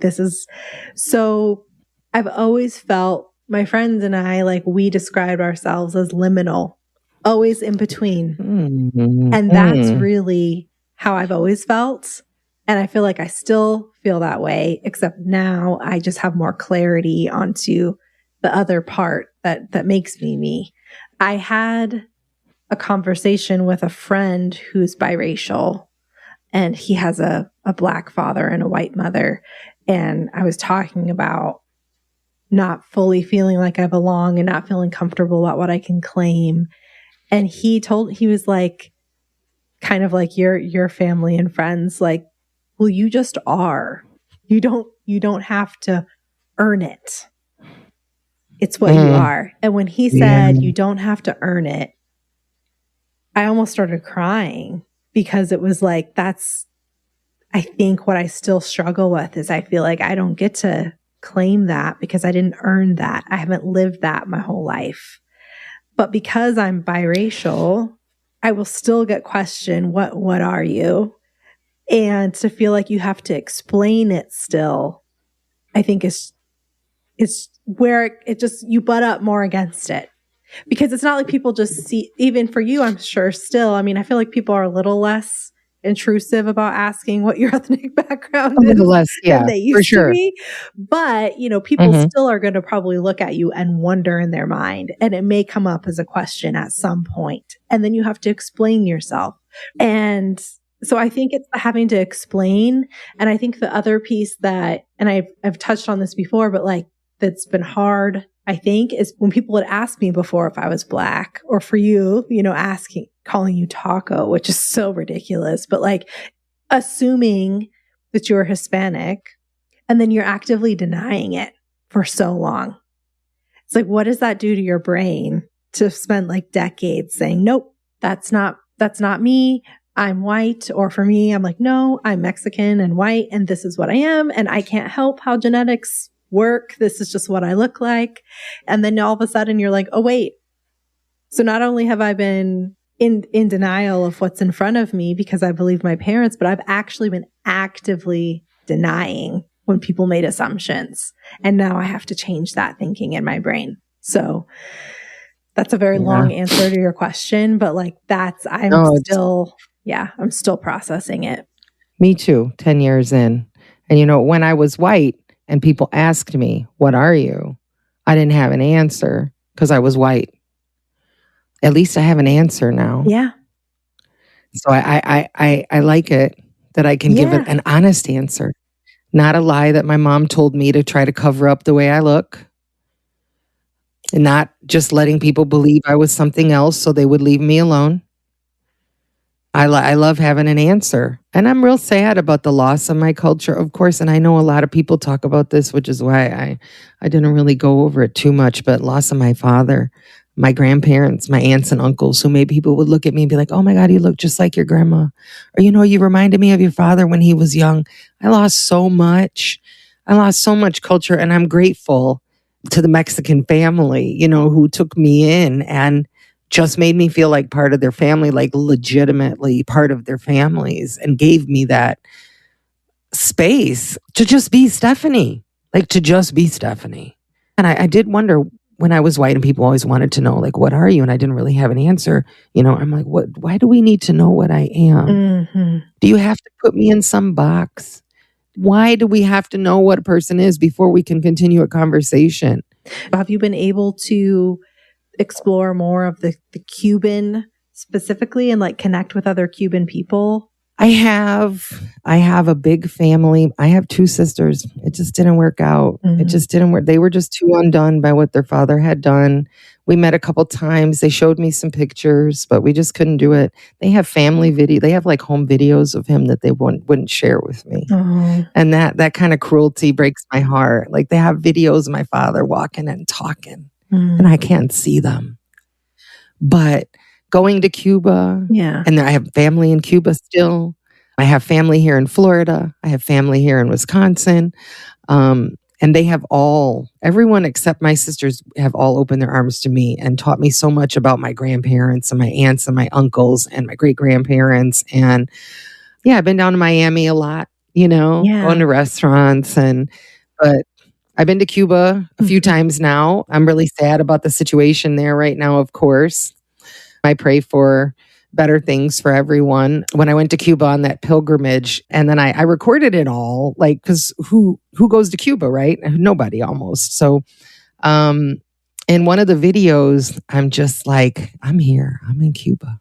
So I've always felt, my friends and I, like, we described ourselves as liminal, always in between. Mm-hmm. And that's really how I've always felt. And I feel like I still feel that way, except now I just have more clarity onto the other part that makes me me. I had a conversation with a friend who's biracial, and he has a Black father and a white mother. And I was talking about not fully feeling like I belong and not feeling comfortable about what I can claim. And he was like, kind of like your family and friends, like, well, you just are. You don't have to earn it. It's what you are. And when he said you don't have to earn it, I almost started crying because it was like, that's, I think what I still struggle with is I feel like I don't get to claim that because I didn't earn that. I haven't lived that my whole life. But because I'm biracial, I will still get questioned, what are you? And to feel like you have to explain it still, I think is where it just, you butt up more against it. Because it's not like people just see, even for you, I'm sure still, I mean, I feel like people are a little less intrusive about asking what your ethnic background is than they used to be. But, people still are going to probably look at you and wonder in their mind. And it may come up as a question at some point. And then you have to explain yourself. And so I think it's having to explain. And I think the other piece that, and I've touched on this before, but like that's been hard, I think, is when people would ask me before if I was Black, or for you, calling you taco, which is so ridiculous, but like assuming that you're Hispanic and then you're actively denying it for so long. It's like, what does that do to your brain to spend like decades saying, nope, that's not me. I'm white. Or for me, I'm like, no, I'm Mexican and white, and this is what I am. And I can't help how genetics work. This is just what I look like. And then all of a sudden you're like, oh, wait. So not only have I been in denial of what's in front of me because I believe my parents, but I've actually been actively denying when people made assumptions. And now I have to change that thinking in my brain. So that's a very long answer to your question, but like I'm still processing it. Me too, 10 years in. And when I was white and people asked me, what are you? I didn't have an answer because I was white. At least I have an answer now. Yeah. So I like it that I can give an honest answer, not a lie that my mom told me to try to cover up the way I look, and not just letting people believe I was something else so they would leave me alone. I love having an answer. And I'm real sad about the loss of my culture, of course. And I know a lot of people talk about this, which is why I didn't really go over it too much, but loss of my father, my grandparents, my aunts and uncles, who maybe people would look at me and be like, oh my God, you look just like your grandma. Or, you reminded me of your father when he was young. I lost so much. I lost so much culture, and I'm grateful to the Mexican family, who took me in and just made me feel like part of their family, like legitimately part of their families, and gave me that space to just be Stephanie, And I did wonder when I was white and people always wanted to know, like, what are you? And I didn't really have an answer. I'm like, why do we need to know what I am? Mm-hmm. Do you have to put me in some box? Why do we have to know what a person is before we can continue a conversation? Have you been able to explore more of the Cuban specifically and like connect with other Cuban people? I have a big family. I have two sisters. It just didn't work out. It just didn't work. They were just too undone by what their father had done. We met a couple times. They showed me some pictures, but we just couldn't do it. They have family video. They have like home videos of him that they wouldn't share with me. Oh. And that kind of cruelty breaks my heart. Like they have videos of my father walking and talking, and I can't see them. But going to Cuba, and I have family in Cuba still. I have family here in Florida. I have family here in Wisconsin. And they have everyone except my sisters have all opened their arms to me and taught me so much about my grandparents and my aunts and my uncles and my great grandparents. And yeah, I've been down to Miami a lot, going to restaurants but I've been to Cuba a few times now. I'm really sad about the situation there right now, of course. I pray for better things for everyone. When I went to Cuba on that pilgrimage, and then I recorded it all, like, because who goes to Cuba, right? Nobody almost. So in one of the videos, I'm just like, I'm here. I'm in Cuba.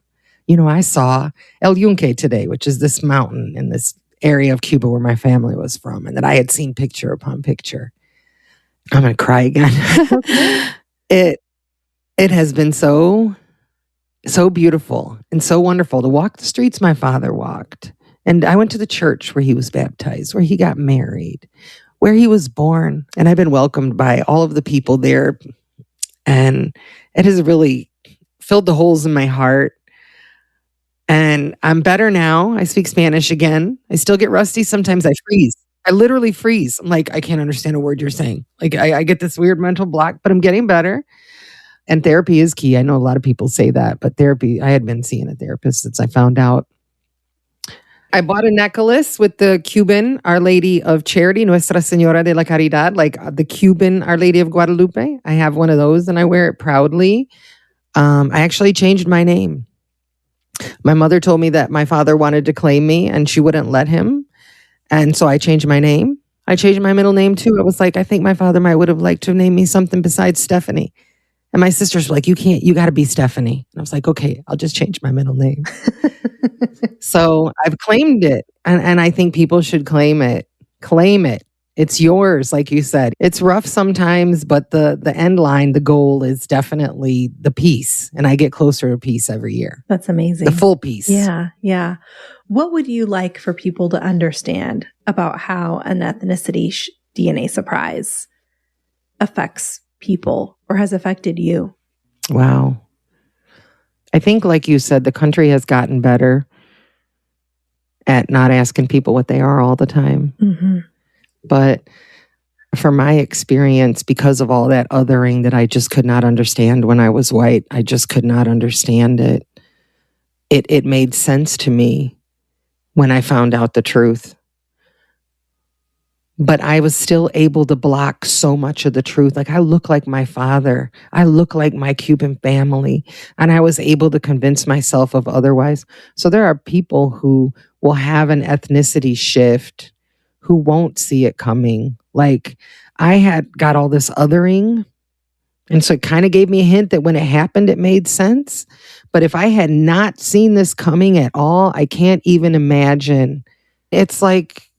I saw El Yunque today, which is this mountain in this area of Cuba where my family was from, and that I had seen picture upon picture. I'm going to cry again. It has been so beautiful and so wonderful to walk the streets my father walked. And I went to the church where he was baptized, where he got married, where he was born. And I've been welcomed by all of the people there. And it has really filled the holes in my heart. And I'm better now. I speak Spanish again. I still get rusty. Sometimes I freeze. I literally freeze. I'm like, I can't understand a word you're saying. Like I get this weird mental block, but I'm getting better. And therapy is key. I know a lot of people say that, but therapy, I had been seeing a therapist since I found out. I bought a necklace with the Cuban Our Lady of Charity, Nuestra Señora de la Caridad, like the Cuban Our Lady of Guadalupe. I have one of those and I wear it proudly. I actually changed my name. My mother told me that my father wanted to claim me and she wouldn't let him. And so I changed my name. I changed my middle name too. I was like, I think my father might would have liked to name me something besides Stephanie. And my sisters were like, you got to be Stephanie. And I was like, okay, I'll just change my middle name. So I've claimed it. And I think people should claim it. Claim it. It's yours, like you said. It's rough sometimes, but the end line, the goal is definitely the peace. And I get closer to peace every year. That's amazing. The full peace. Yeah. What would you like for people to understand about how an ethnicity DNA surprise affects people or has affected you? Wow. I think, like you said, the country has gotten better at not asking people what they are all the time. But from my experience, because of all that othering that I just could not understand when I was white, I just could not understand it. It made sense to me when I found out the truth. But I was still able to block so much of the truth. Like I look like my father. I look like my Cuban family. And I was able to convince myself of otherwise. So there are people who will have an ethnicity shift who won't see it coming. Like I had got all this othering. And so it kind of gave me a hint that when it happened, it made sense. But if I had not seen this coming at all, I can't even imagine. It's like,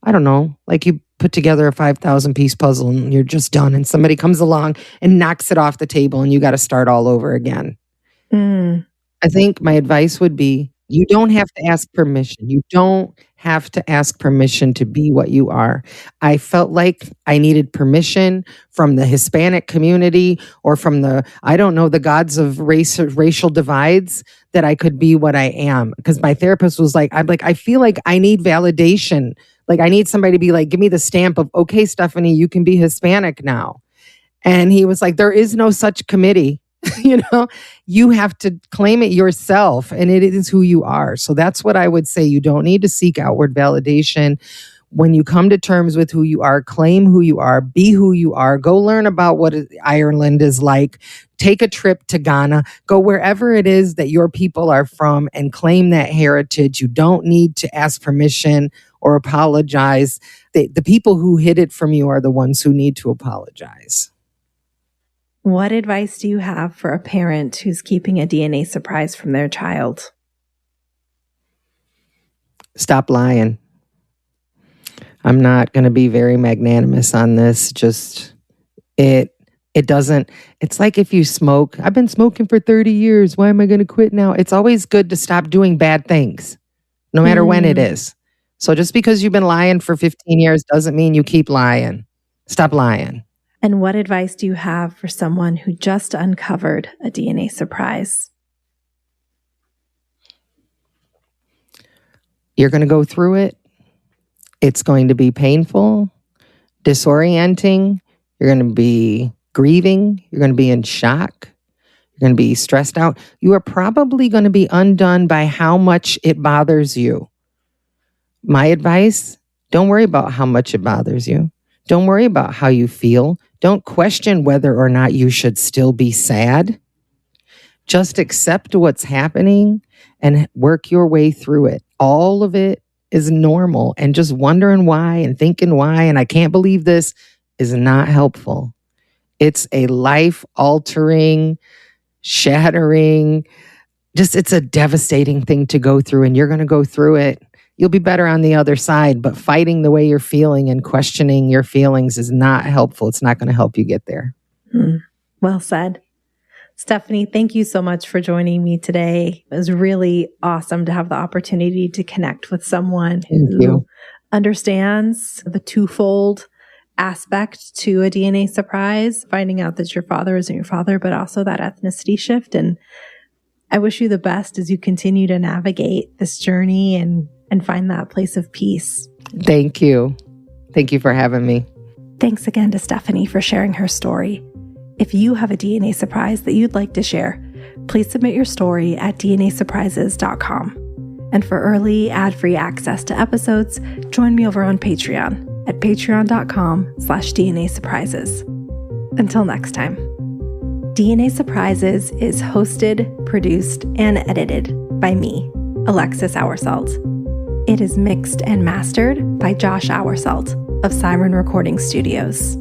I don't know, like you put together a 5,000 piece puzzle and you're just done. And somebody comes along and knocks it off the table and you got to start all over again. I think my advice would be, you don't have to ask permission. You don't have to ask permission to be what you are. I felt like I needed permission from the Hispanic community or from the gods of racial divides that I could be what I am. Because my therapist was like, I feel like I need validation. Like I need somebody to be like, give me the stamp of, okay, Stephanie, you can be Hispanic now. And he was like, there is no such committee. You have to claim it yourself and it is who you are. So that's what I would say. You don't need to seek outward validation. When you come to terms with who you are, claim who you are, be who you are, go learn about what Ireland is like, take a trip to Ghana, go wherever it is that your people are from and claim that heritage. You don't need to ask permission or apologize. The people who hid it from you are the ones who need to apologize. What advice do you have for a parent who's keeping a DNA surprise from their child? Stop lying. I'm not going to be very magnanimous on this. Just it doesn't, it's like if you smoke. I've been smoking for 30 years. Why am I going to quit now? It's always good to stop doing bad things, no matter when it is. So just because you've been lying for 15 years doesn't mean you keep lying. Stop lying. And what advice do you have for someone who just uncovered a DNA surprise? You're going to go through it. It's going to be painful, disorienting. You're going to be grieving. You're going to be in shock. You're going to be stressed out. You are probably going to be undone by how much it bothers you. My advice, don't worry about how much it bothers you. Don't worry about how you feel. Don't question whether or not you should still be sad. Just accept what's happening and work your way through it. All of it is normal, and just wondering why and thinking why and I can't believe this is not helpful. It's a life-altering, shattering, it's a devastating thing to go through, and you're going to go through it. You'll be better on the other side, but fighting the way you're feeling and questioning your feelings is not helpful. It's not going to help you get there. Well said. Stephanie, thank you so much for joining me today. It was really awesome to have the opportunity to connect with someone who understands the twofold aspect to a DNA surprise, finding out that your father isn't your father, but also that ethnicity shift. And I wish you the best as you continue to navigate this journey and find that place of peace. Thank you. Thank you for having me. Thanks again to Stephanie for sharing her story. If you have a DNA surprise that you'd like to share, please submit your story at dnasurprises.com. And for early ad-free access to episodes, join me over on Patreon at patreon.com/DNA surprises. Until next time. DNA Surprises is hosted, produced, and edited by me, Alexis Auersalt. It is mixed and mastered by Josh Auersalt of Siren Recording Studios.